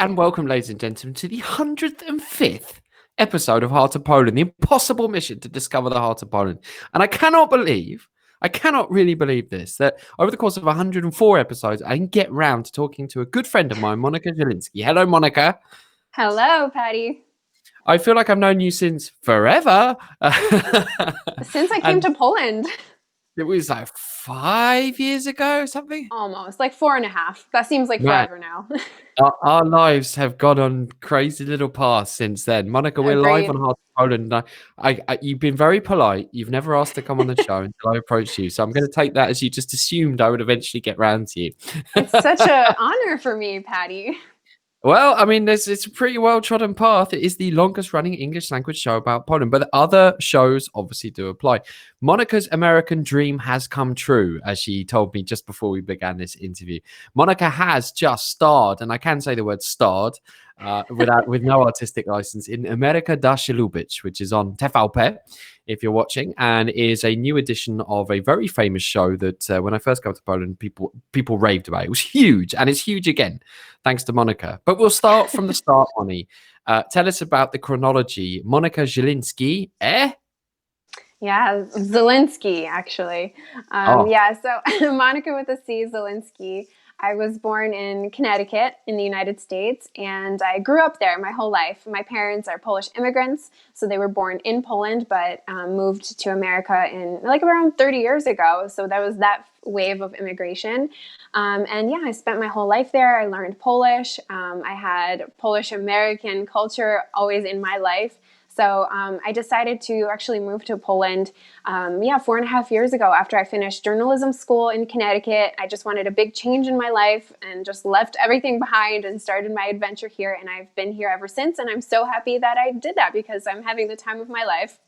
And welcome, ladies and gentlemen, to the 105th episode of Heart of Poland, the impossible mission to discover the heart of Poland. And I cannot really believe this, that over the course of 104 episodes, I can get round to talking to a good friend of mine, Monica Zielinski. Hello, Monica. Hello, Patty. I feel like I've known you since forever. Since I came to Poland. It was like 5 years ago or something? Almost, like 4.5. That seems like Right. forever now. Our lives have gone on crazy little paths since then. Monica, we're live on Agreed. Heart of Poland. You've been very polite. You've never asked to come on the show until I approached you. So I'm going to take that as you just assumed I would eventually get round to you. It's such an honor for me, Patty. Well, I mean, it's a pretty well-trodden path. It is the longest-running English language show about Poland, but other shows obviously do apply. Monica's American dream has come true, as she told me just before we began this interview. Monica has just starred, and I can say the word starred, with no artistic license, in Ameryka Da Się Lubić, which is on TVP, if you're watching, and is a new edition of a very famous show that when I first got to Poland, people raved about. It was huge, and it's huge again, thanks to Monica. But we'll start from the start, Moni. Tell us about the chronology. Monica Zielinski, eh? Yeah, Zielinski, actually. Yeah, so Monica with a C, Zielinski. I was born in Connecticut in the United States, and I grew up there my whole life. My parents are Polish immigrants, so they were born in Poland, but moved to America in like around 30 years ago. So that was that wave of immigration. And yeah, I spent my whole life there. I learned Polish. I had Polish American culture always in my life. So I decided to actually move to Poland, 4.5 years ago after I finished journalism school in Connecticut. I just wanted a big change in my life and just left everything behind and started my adventure here. And I've been here ever since. And I'm so happy that I did that because I'm having the time of my life.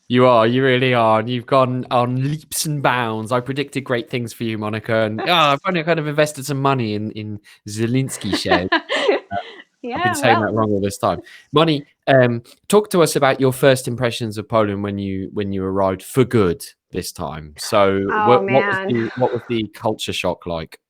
You are, you really are. And you've gone on leaps and bounds. I predicted great things for you, Monica. And I've only kind of invested some money in Zielinski shares. I've been saying that wrong all this time. Moni, talk to us about your first impressions of Poland when you arrived for good this time. So, what was the culture shock like?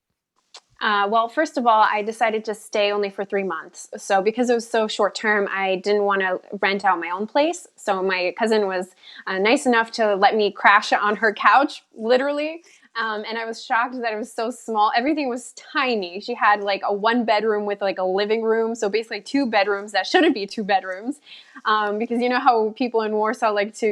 Well, first of all, I decided to stay only for 3 months. So because it was so short term, I didn't want to rent out my own place. So my cousin was nice enough to let me crash on her couch, literally. And I was shocked that it was so small. Everything was tiny. She had like a 1 bedroom with like a living room. So basically 2 bedrooms that shouldn't be 2 bedrooms. Because you know how people in Warsaw like to,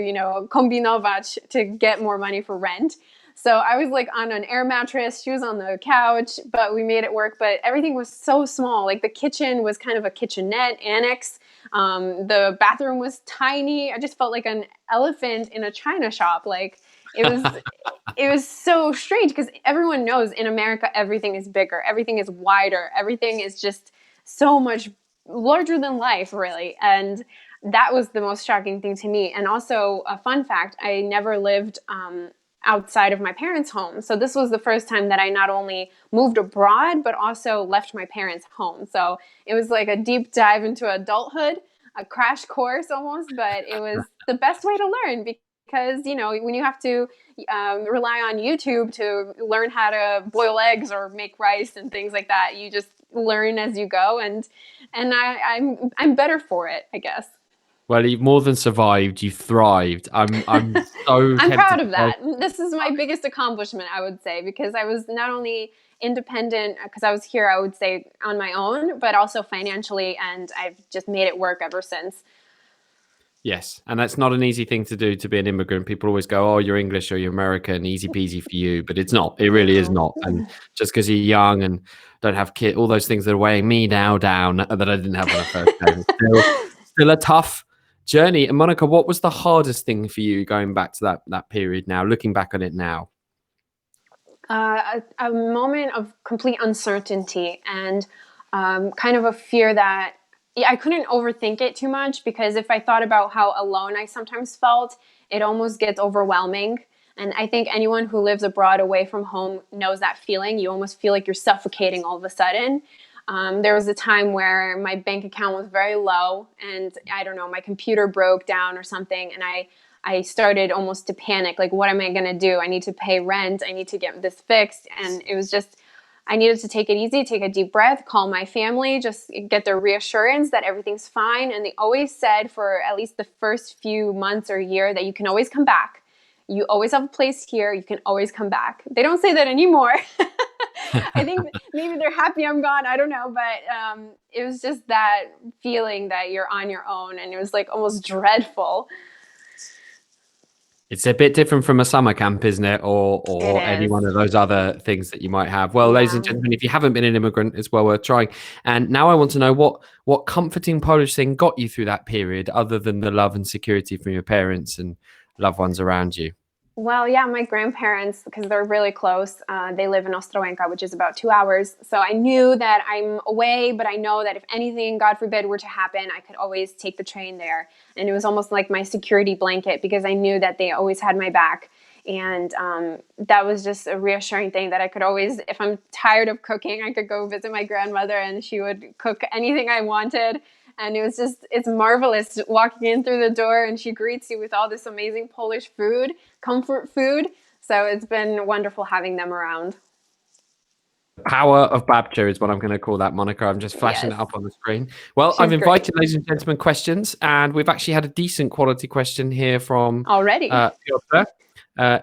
kombinować to get more money for rent. So I was like on an air mattress. She was on the couch, but we made it work. But everything was so small. Like the kitchen was kind of a kitchenette annex. The bathroom was tiny. I just felt like an elephant in a china shop. Like it was so strange because everyone knows in America, everything is bigger. Everything is wider. Everything is just so much larger than life, really. And that was the most shocking thing to me. And also a fun fact, I never lived outside of my parents' home. So this was the first time that I not only moved abroad, but also left my parents' home. So it was like a deep dive into adulthood, a crash course almost, but it was the best way to learn because, when you have to rely on YouTube to learn how to boil eggs or make rice and things like that, you just learn as you go. And I'm better for it, I guess. Well, you've more than survived. You thrived. I'm so I'm proud of that. This is my biggest accomplishment, I would say, because I was not only independent, because I was here, I would say, on my own, but also financially, and I've just made it work ever since. Yes, and that's not an easy thing to do, to be an immigrant. People always go, "Oh, you're English or you're American, easy peasy for you," but it's not. It really is not. And just because you're young and don't have kids, all those things that are weighing me now down that I didn't have when I first came, still a tough journey. And Monica, what was the hardest thing for you going back to that period now, looking back on it now? A moment of complete uncertainty and kind of a fear that I couldn't overthink it too much, because if I thought about how alone I sometimes felt, it almost gets overwhelming. And I think anyone who lives abroad away from home knows that feeling. You almost feel like you're suffocating all of a sudden. There was a time where my bank account was very low and I don't know, my computer broke down or something. And I started almost to panic. Like, what am I going to do? I need to pay rent. I need to get this fixed. And it was just, I needed to take it easy, take a deep breath, call my family, just get their reassurance that everything's fine. And they always said for at least the first few months or year that you can always come back. You always have a place here. You can always come back. They don't say that anymore. I think maybe they're happy I'm gone. I don't know. But it was just that feeling that you're on your own. And it was like almost dreadful. It's a bit different from a summer camp, isn't it? It Or any is. one of those other things that you might have. Well, ladies and Yeah. gentlemen, if you haven't been an immigrant, it's well worth trying. And now I want to know what comforting Polish thing got you through that period, other than the love and security from your parents and loved ones around you. Well, yeah, my grandparents, because they're really close, they live in Ostrołęka, which is about 2 hours. So I knew that I'm away, but I know that if anything, God forbid, were to happen, I could always take the train there. And it was almost like my security blanket because I knew that they always had my back. And that was just a reassuring thing that I could always, if I'm tired of cooking, I could go visit my grandmother and she would cook anything I wanted. And it was just, it's marvelous walking in through the door and she greets you with all this amazing Polish food, comfort food. So it's been wonderful having them around. Power of Babcha is what I'm going to call that, Monica. I'm just flashing Yes, it up on the screen. Well, I've she's great. invited, ladies and gentlemen, questions, and we've actually had a decent quality question here from Already. Piotr.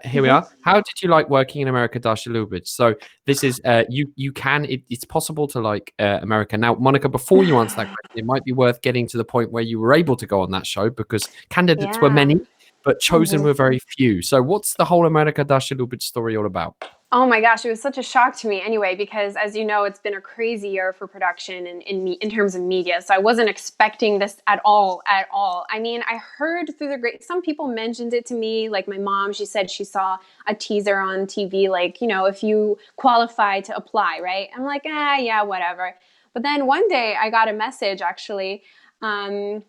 Here we Hmm. are. How did you like working in America Da Się Lubić? So this is it's possible to like America. Now, Monica, before you answer that question, it might be worth getting to the point where you were able to go on that show because candidates were Yeah. many, but chosen Hmm. were very few. So what's the whole America Da Się Lubić story all about? Oh my gosh, it was such a shock to me anyway, because as you know, it's been a crazy year for production and in terms of media. So I wasn't expecting this at all, at all. I mean, I heard through the great, some people mentioned it to me, like my mom, she said she saw a teaser on TV, like, you know, if you qualify to apply, right? I'm like, yeah, whatever. But then one day I got a message actually. Um,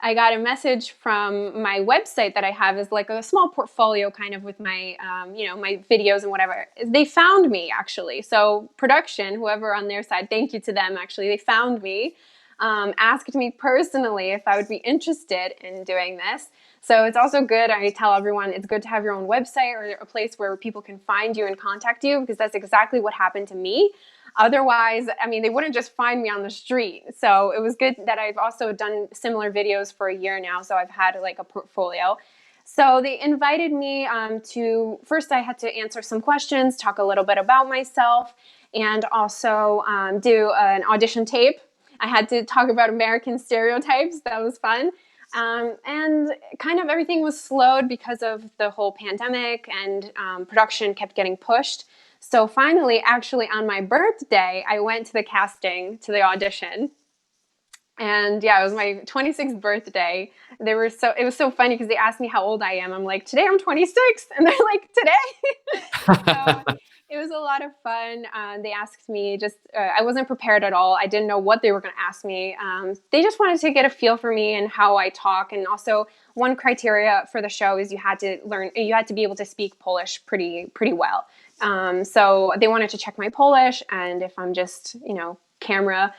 I got a message from my website that I have is like a small portfolio kind of with my, my videos and whatever. They found me actually. So production, whoever on their side, thank you to them actually. They found me, asked me personally if I would be interested in doing this. So it's also good. I tell everyone it's good to have your own website or a place where people can find you and contact you because that's exactly what happened to me. Otherwise, I mean, they wouldn't just find me on the street. So it was good that I've also done similar videos for a year now. So I've had like a portfolio. So they invited me to, first I had to answer some questions, talk a little bit about myself, and also do an audition tape. I had to talk about American stereotypes. That was fun. And kind of everything was slowed because of the whole pandemic and production kept getting pushed. So finally, actually on my birthday, I went to the casting, to the audition. And yeah, it was my 26th birthday. It was so funny because they asked me how old I am. I'm like, today I'm 26. And they're like, today? So it was a lot of fun. They asked me I wasn't prepared at all. I didn't know what they were going to ask me. They just wanted to get a feel for me and how I talk. And also one criteria for the show is you had to be able to speak Polish pretty well. So they wanted to check my Polish and if I'm just, camera,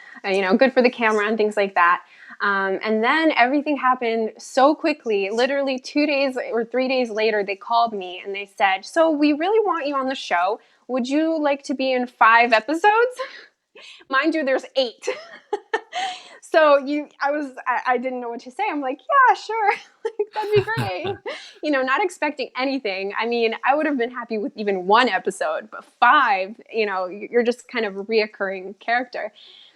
good for the camera and things like that. And then everything happened so quickly. Literally 2 days or 3 days later, they called me and they said, so we really want you on the show. Would you like to be in 5 episodes? Mind you, there's 8. So I didn't know what to say. I'm like, yeah, sure. Like, that'd be great. Not expecting anything. I mean, I would have been happy with even 1 episode, but 5, you're just kind of a reoccurring character.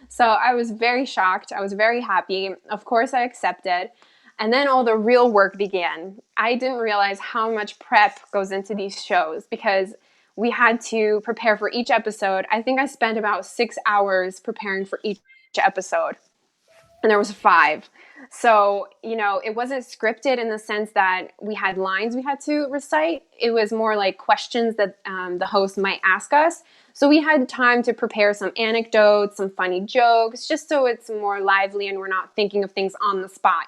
So I was very shocked. I was very happy. Of course, I accepted. And then all the real work began. I didn't realize how much prep goes into these shows because we had to prepare for each episode. I think I spent about 6 hours preparing for each episode. And there was 5. So, it wasn't scripted in the sense that we had lines we had to recite. It was more like questions that the host might ask us. So we had time to prepare some anecdotes, some funny jokes, just so it's more lively and we're not thinking of things on the spot,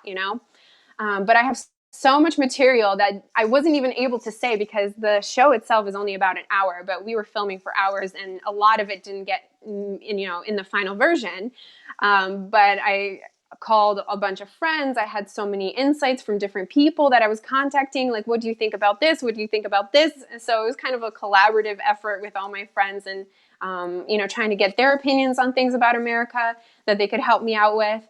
But I have so much material that I wasn't even able to say because the show itself is only about an hour, but we were filming for hours and a lot of it didn't get in the final version. But I called a bunch of friends. I had so many insights from different people that I was contacting. Like, what do you think about this? What do you think about this? And so it was kind of a collaborative effort with all my friends. And trying to get their opinions on things about America that they could help me out with.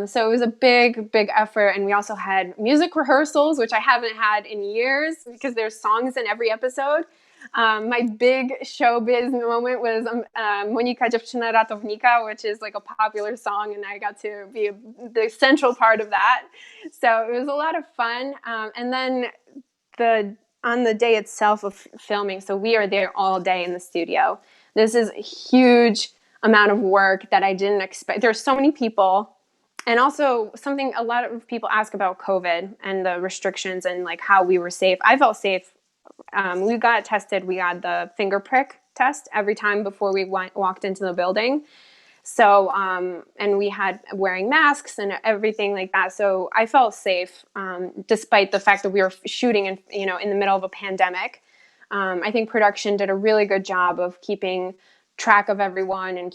So it was a big, big effort. And we also had music rehearsals, which I haven't had in years because there's songs in every episode. My big showbiz moment was Monika Dziewczyna Ratownika, which is like a popular song, and I got to be the central part of that. So it was a lot of fun. And then on the day itself of filming, so we are there all day in the studio. This is a huge amount of work that I didn't expect. There's so many people. And also something a lot of people ask about COVID and the restrictions and like how we were safe. I felt safe. We got tested. We got the finger prick test every time before we walked into the building. So, and we had wearing masks and everything like that. So I felt safe, despite the fact that we were shooting in the middle of a pandemic. I think production did a really good job of keeping track of everyone and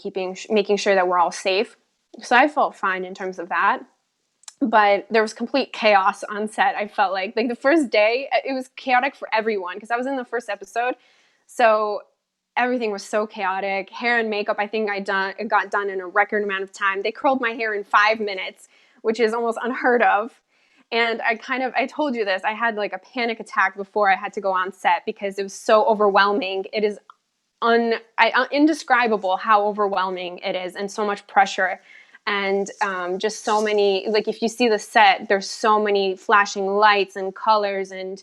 making sure that we're all safe. So I felt fine in terms of that. But there was complete chaos on set. I felt like the first day, it was chaotic for everyone because I was in the first episode. So everything was so chaotic. Hair and makeup, I think it got done in a record amount of time. They curled my hair in 5 minutes, which is almost unheard of. And I told you this, I had like a panic attack before I had to go on set because it was so overwhelming. It is indescribable how overwhelming it is and so much pressure. And just so many, like if you see the set, there's so many flashing lights and colors and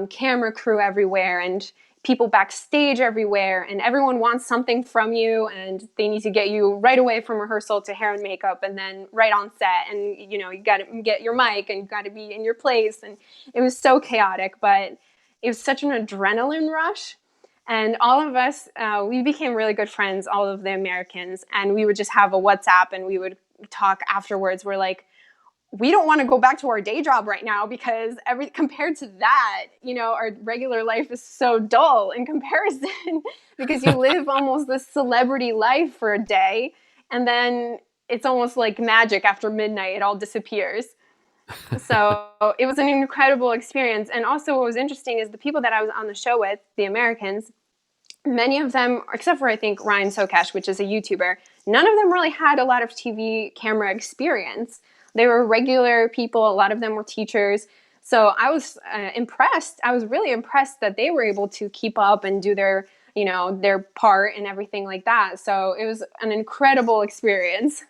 camera crew everywhere and people backstage everywhere, and everyone wants something from you, and they need to get you right away from rehearsal to hair and makeup and then right on set, and you got to get your mic and you got to be in your place. And it was so chaotic, but it was such an adrenaline rush. And all of us, we became really good friends, all of the Americans, and we would just have a WhatsApp and we would talk afterwards. We're like, we don't want to go back to our day job right now because compared to that, our regular life is so dull in comparison because you live almost this celebrity life for a day, and then it's almost like magic after midnight, it all disappears. So it was an incredible experience. And also what was interesting is the people that I was on the show with, the Americans, many of them, except for I think Ryan Socash, which is a YouTuber, none of them really had a lot of TV camera experience. They were regular people. A lot of them were teachers. So I was impressed. I was really impressed that they were able to keep up and do their part and everything like that. So it was an incredible experience.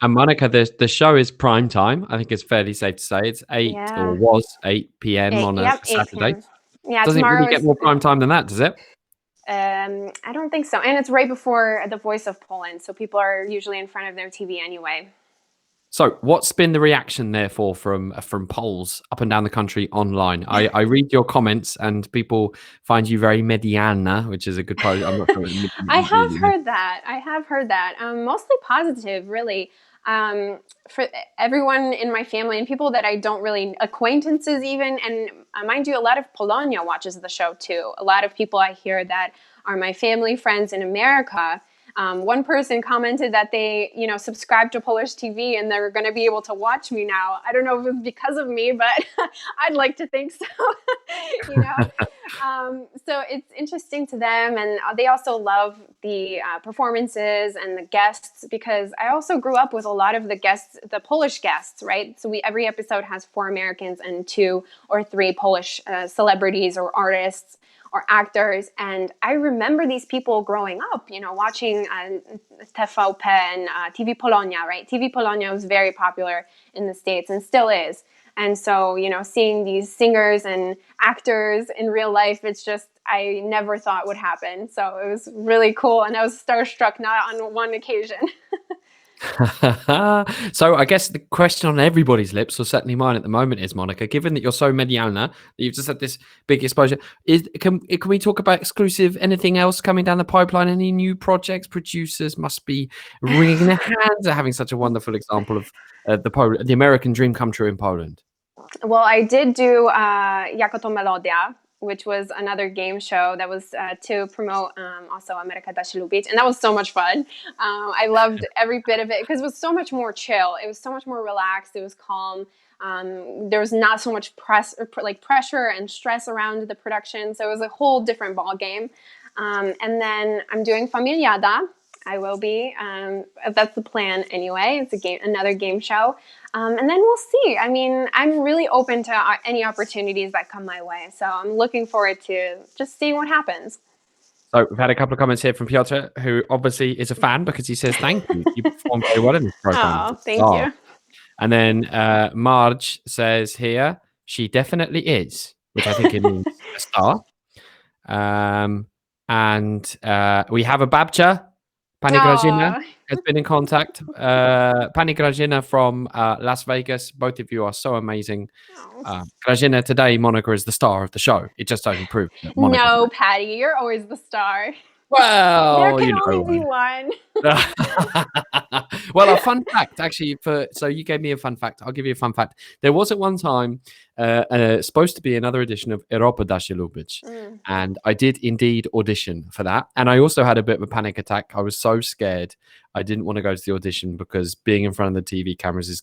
And Monica, the show is prime time. I think it's fairly safe to say it's 8 or was 8 p.m. on a Saturday. 8 p.m. Yeah, doesn't tomorrow really get more prime time than that, does it? I don't think so. And it's right before The Voice of Poland, so people are usually in front of their TV anyway. So what's been the reaction therefore from polls up and down the country online? I read your comments and people find you very mediana, which is a good part. I'm not sure. I have heard that. Mostly positive, really. For everyone in my family and people that I don't really, acquaintances even, and mind you, a lot of Polonia watches the show too. A lot of people I hear that are my family, friends in America. One person commented that they, subscribe to Polish TV and they're going to be able to watch me now. I don't know if it's because of me, but I'd like to think so. So it's interesting to them, and they also love the performances and the guests, because I also grew up with a lot of the guests, the Polish guests, right? So every episode has 4 Americans and 2 or 3 Polish celebrities or artists or actors. And I remember these people growing up, watching TVP and TV Polonia, right? TV Polonia was very popular in the States and still is. And so, seeing these singers and actors in real life, it's just, I never thought would happen. So it was really cool. And I was starstruck, not on one occasion. So I guess the question on everybody's lips, or certainly mine at the moment, is, Monica, given that you're so mediana, that you've just had this big exposure, can we talk about exclusive, anything else coming down the pipeline, any new projects? Producers must be wringing their hands at having such a wonderful example of the American dream come true in Poland. Well, I did do Jako to Melodia, which was another game show that was to promote also Ameryka Da Się Lubić. And that was so much fun. I loved every bit of it because it was so much more chill. It was so much more relaxed. It was calm. There was not so much pressure and stress around the production. So it was a whole different ball game. And then I'm doing Familiada. I will be. That's the plan anyway. It's another game show. And then we'll see. I mean, I'm really open to any opportunities that come my way. So I'm looking forward to just seeing what happens. So we've had a couple of comments here from Piotr, who obviously is a fan because he says, thank you. You performed very well in this program. Oh, thank you. And then Marge says here, she definitely is, which I think it means a star. And we have a Babcha. Pani Grażyna has been in contact. Pani Grażyna from Las Vegas. Both of you are so amazing. Grażyna, today, Monica is the star of the show. It just only proves that Monica. No, Patty, you're always the star. Well, there can only be one. Well, a fun fact, actually, so you gave me a fun fact. I'll give you a fun fact. There was at one time supposed to be another edition of Ameryka Da Się Lubić, and I did indeed audition for that. And I also had a bit of a panic attack. I was so scared. I didn't want to go to the audition because being in front of the TV cameras is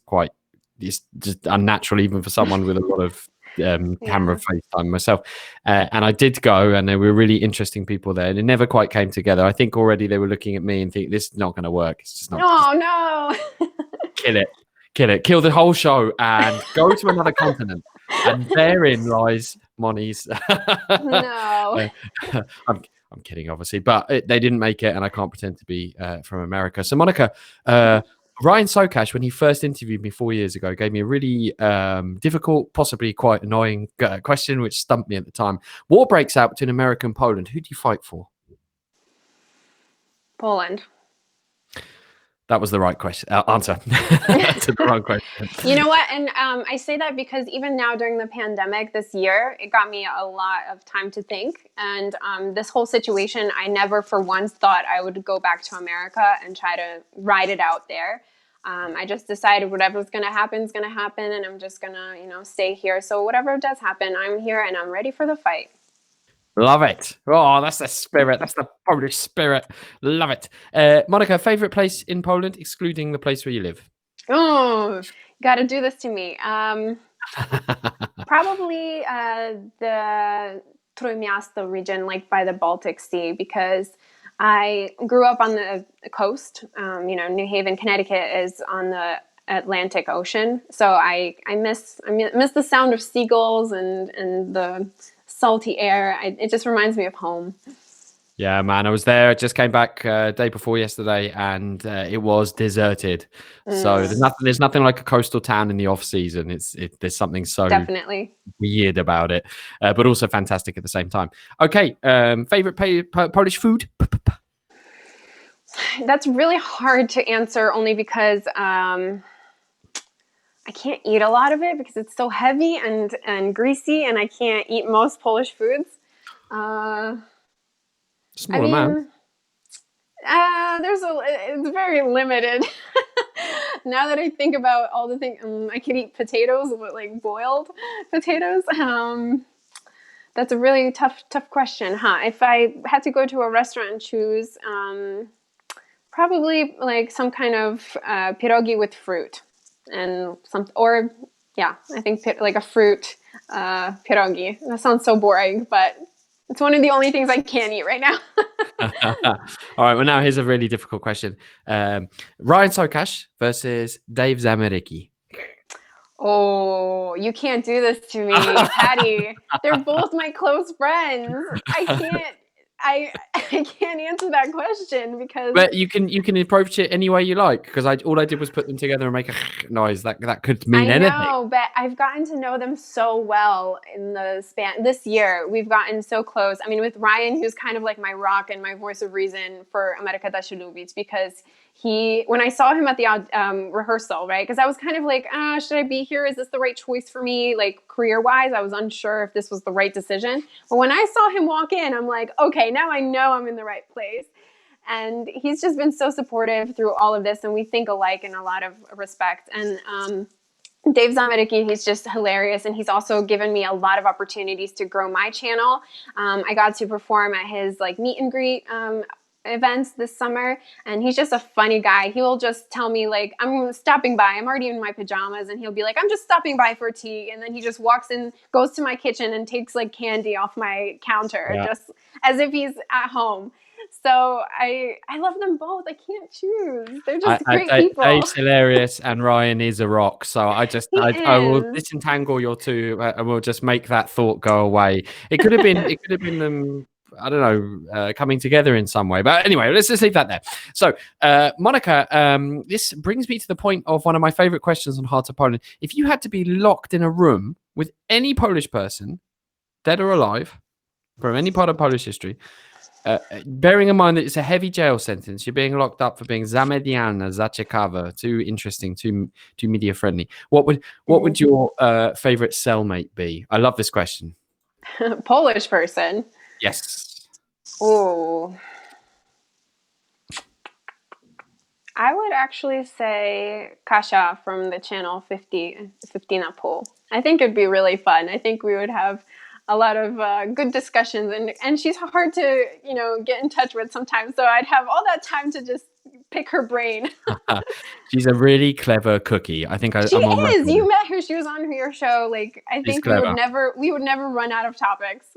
it's just unnatural, even for someone with a lot of camera FaceTime myself. And I did go, and there were really interesting people there, and it never quite came together. I think already they were looking at me and think this is not going to work. It's just not. Oh no! Kill the whole show and go to another continent. And therein lies Moni's. No. I'm kidding, obviously, but they didn't make it, and I can't pretend to be from America. So, Monica, Ryan Sokash, when he first interviewed me 4 years ago, gave me a really difficult, possibly quite annoying question, which stumped me at the time. War breaks out between America and Poland. Who do you fight for? Poland. That was the right question. Answer to the wrong question. You know what? And I say that because even now during the pandemic this year, it got me a lot of time to think. And this whole situation, I never for once thought I would go back to America and try to ride it out there. I just decided whatever's going to happen is going to happen. And I'm just going to, stay here. So whatever does happen, I'm here and I'm ready for the fight. Love it. Oh, that's the spirit. That's the Polish spirit. Love it. Monica, favorite place in Poland, excluding the place where you live? Oh, got to do this to me. Probably the Trójmiasto region, like by the Baltic Sea, because I grew up on the coast. New Haven, Connecticut is on the Atlantic Ocean. So I miss the sound of seagulls and the salty air. It just reminds me of home. Yeah, man, I was there. I just came back day before yesterday, and it was deserted. So there's nothing like a coastal town in the off season. There's something so definitely weird about it, but also fantastic at the same time. Okay, favorite Polish food? That's really hard to answer, only because I can't eat a lot of it because it's so heavy and greasy, and I can't eat most Polish foods. Small amount. It's very limited. Now that I think about all the things, I could eat potatoes, like boiled potatoes. That's a really tough question, huh? If I had to go to a restaurant and choose, probably like some kind of pierogi with fruit. And I think like a fruit pierogi. That sounds so boring, but it's one of the only things I can eat right now. All right, well, now here's a really difficult question. Ryan Sokash versus Dave Zamericki. Oh, you can't do this to me, Patty. They're both my close friends. I can't answer that question because. But you can approach it any way you like, because all I did was put them together and make a noise. That could mean anything. I know, but I've gotten to know them so well in the span this year. We've gotten so close. I mean, with Ryan, who's kind of like my rock and my voice of reason for Ameryka Da Się Lubić, because when I saw him at the rehearsal, right? Because I was kind of like, should I be here? Is this the right choice for me? Like career-wise, I was unsure if this was the right decision. But when I saw him walk in, I'm like, okay, now I know I'm in the right place. And he's just been so supportive through all of this, and we think alike in a lot of respect. And Dave Zamericki, he's just hilarious, and he's also given me a lot of opportunities to grow my channel. I got to perform at his meet and greet events this summer, and he's just a funny guy. He will just tell me I'm stopping by. I'm already in my pajamas, and he'll be like, I'm just stopping by for tea, and then he just walks in, goes to my kitchen, and takes candy off my counter. Yeah. as if he's at home. So I love them both. I can't choose. They're just great people. Dave's hilarious and Ryan is a rock. So He I will is. disentangle your two and we'll just make that thought go away. It could have been them. I don't know, coming together in some way. But anyway, let's just leave that there. So, Monica, this brings me to the point of one of my favorite questions on Hearts of Poland. If you had to be locked in a room with any Polish person, dead or alive, from any part of Polish history, bearing in mind that it's a heavy jail sentence, you're being locked up for being za medialna, za ciekawe, too interesting, too media friendly. What would your favorite cellmate be? I love this question. Polish person. Yes. Oh, I would actually say Kasia from the channel 50 na pół. I think it'd be really fun. I think we would have a lot of good discussions, and she's hard to get in touch with sometimes. So I'd have all that time to just pick her brain. She's a really clever cookie. I think she is. You met her. She was on your show. Like I think we would never run out of topics.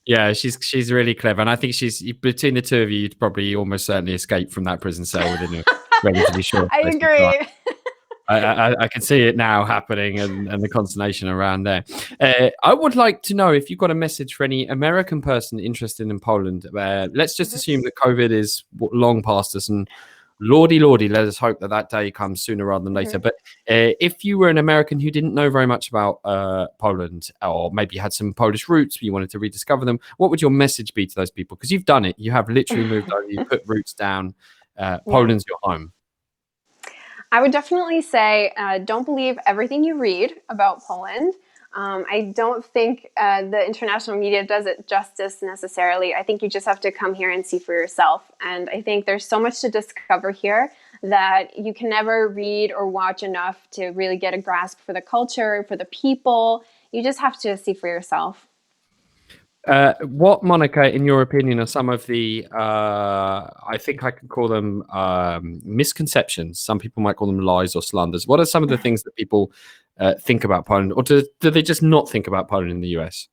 Yeah, she's really clever, and I think she's between the two of you, you'd probably almost certainly escape from that prison cell within a relatively short. I agree. I can see it now happening, and the consternation around there. I would like to know if you've got a message for any American person interested in Poland. Let's just assume that COVID is long past us, and lordy, let us hope that day comes sooner rather than later. But if you were an American who didn't know very much about Poland, or maybe had some Polish roots, but you wanted to rediscover them, what would your message be to those people? Because you've done it. You have literally moved over. You put roots down. Poland's your home. I would definitely say don't believe everything you read about Poland. I don't think the international media does it justice necessarily. I think you just have to come here and see for yourself. And I think there's so much to discover here that you can never read or watch enough to really get a grasp for the culture, for the people. You just have to see for yourself. What, Monica, in your opinion, are some of the, I think I could call them misconceptions. Some people might call them lies or slanders. What are some of the things that people think about Poland, or do they just not think about Poland in the US?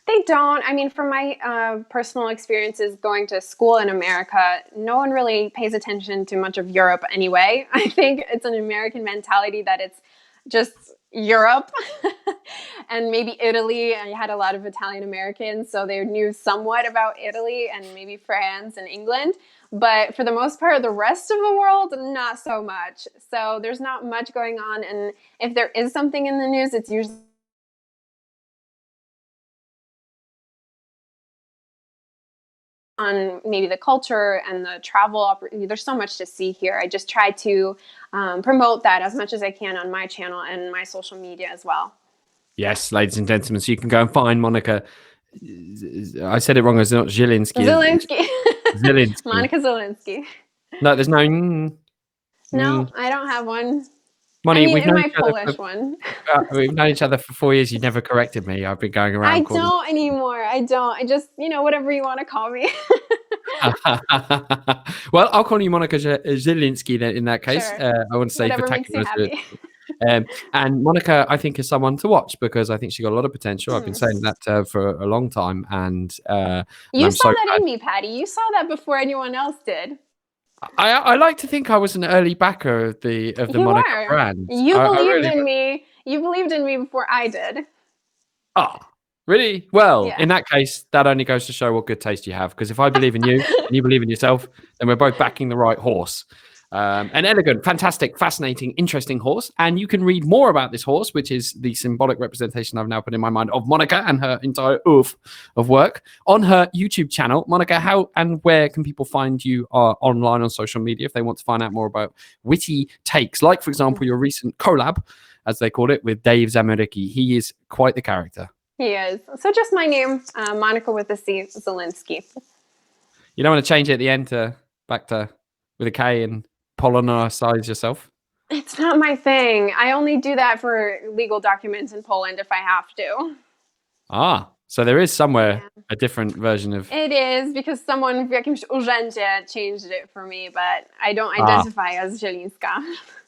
They don't. I mean, from my personal experiences going to school in America, no one really pays attention to much of Europe anyway. I think it's an American mentality that it's just Europe and maybe Italy. I had a lot of Italian Americans, so they knew somewhat about Italy and maybe France and England. But for the most part, the rest of the world, not so much. So there's not much going on. And if there is something in the news, it's usually on maybe the culture and the travel. There's so much to see here. I just try to promote that as much as I can on my channel and my social media as well. Yes, ladies and gentlemen, so you can go and find Monica. I said it wrong. It's not Zielinski. Zielinski. Monica Zielinski. No, there's no. No, I don't have one. Money, I mean, in my Polish one. We've known each other for 4 years. You never corrected me. I've been going around. I don't anymore. I don't. I just, whatever you want to call me. Well, I'll call you Monica Zielinski then in that case. Sure. I want to say whatever for makes you happy. And Monica, I think, is someone to watch because I think she got a lot of potential. I've been saying that for a long time. And you saw that in me, Patty. You saw that before anyone else did. I like to think I was an early backer of the Monica brand. You believed in me. You believed in me before I did. Oh, really? Well, in that case, that only goes to show what good taste you have. Because if I believe in you and you believe in yourself, then we're both backing the right horse. An elegant, fantastic, fascinating, interesting horse. And you can read more about this horse, which is the symbolic representation I've now put in my mind of Monica and her entire oof of work on her YouTube channel. Monica, how and where can people find you online on social media if they want to find out more about witty takes, like, for example, your recent collab, as they called it, with Dave Ameryka? He is quite the character. He is. So just my name, Monica with a C, Zielinski. You don't want to change it at the end back to with a K and Polonicize yourself? It's not my thing. I only do that for legal documents in Poland if I have to. So there is somewhere a different version of... It is, because someone w jakimś urzędzie changed it for me, but I don't identify as Zielinska.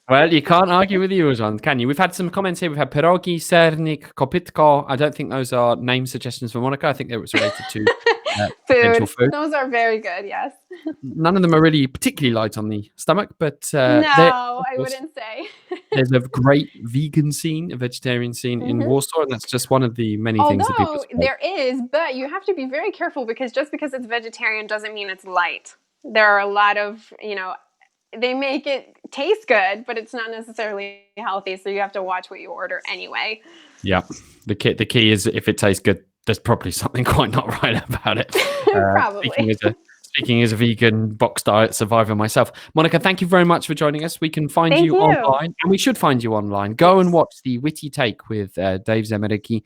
Well, you can't argue with the urząd, can you? We've had some comments here. We've had pierogi, sernik, kopytko. I don't think those are name suggestions for Monica. I think it was related to potential Food. food. Those are very good. Yes. None of them are really particularly light on the stomach, but No, of I course, wouldn't say. there's a great vegan scene, a vegetarian scene in Hmm. Warsaw, and that's just one of the many things that people Although support. there is, but you have to be very careful because just because it's vegetarian doesn't mean it's light. There are a lot of, they make it taste good, but it's not necessarily healthy. So you have to watch what you order anyway. Yeah, the key is if it tastes good, there's probably something quite not right about it. Probably. Speaking as a vegan box diet survivor myself, Monica, thank you very much for joining us. We can find Thank you you. online, and we should find you online. Go and watch the Witty Take with Dave Zemerecki.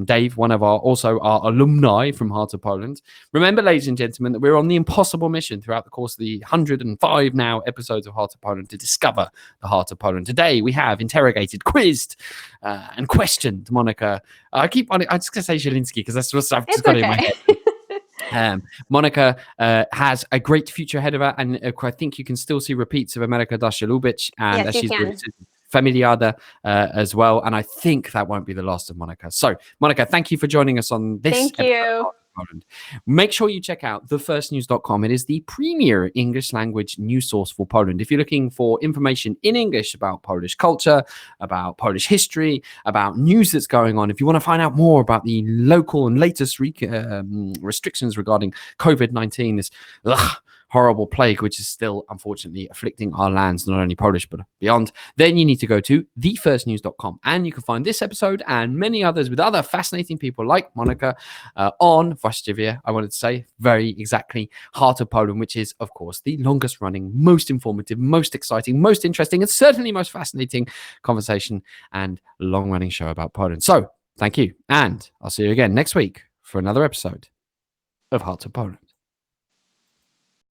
Dave, one of our alumni from Heart of Poland. Remember, ladies and gentlemen, that we're on the impossible mission throughout the course of the 105 now episodes of Heart of Poland to discover the Heart of Poland. Today, we have interrogated, quizzed, and questioned Monica. I'm just going to say Zielinski because that's what I've just got it in my head. Monica has a great future ahead of her, and I think you can still see repeats of Ameryka Da Się Lubić, and Yes, you she's can. Familiada as well, and I think that won't be the last of Monica. So, Monica, thank you for joining us on this Thank episode you. of Poland. Make sure you check out thefirstnews.com. It is the premier English language news source for Poland. If you're looking for information in English about Polish culture, about Polish history, about news that's going on, if you want to find out more about the local and latest restrictions regarding COVID-19, this horrible plague, which is still unfortunately afflicting our lands, not only Polish, but beyond, then you need to go to thefirstnews.com. And you can find this episode and many others with other fascinating people like Monica on właściwie, I wanted to say, very exactly, Heart of Poland, which is, of course, the longest running, most informative, most exciting, most interesting, and certainly most fascinating conversation and long running show about Poland. So thank you. And I'll see you again next week for another episode of Heart of Poland.